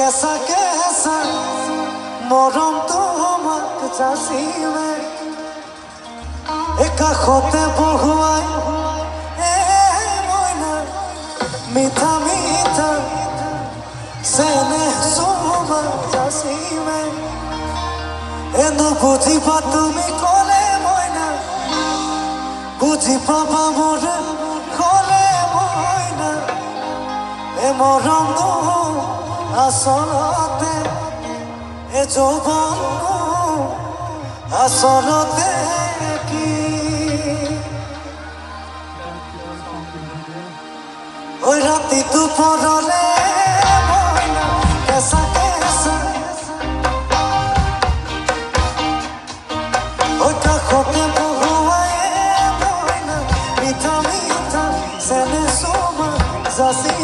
कैसा कैसा মৰম তোমাক চাচিলে কাষতে বহুৱাই মইনা মিঠা মিঠা চেনেহ চুমা যাচিলে নুবুজিবা তুমি ক'লে মইনা বুজি পাবা মোৰে ক'লে মইনা মৰম আচলতে যৌবন আচলতে কি ওই ৰাতি দুপৰলে মইনা কেঁচা কেঁচা ওই কাষতে বহুৱাই মইনা মিঠা মিঠা চেনেহ চুমা যাচি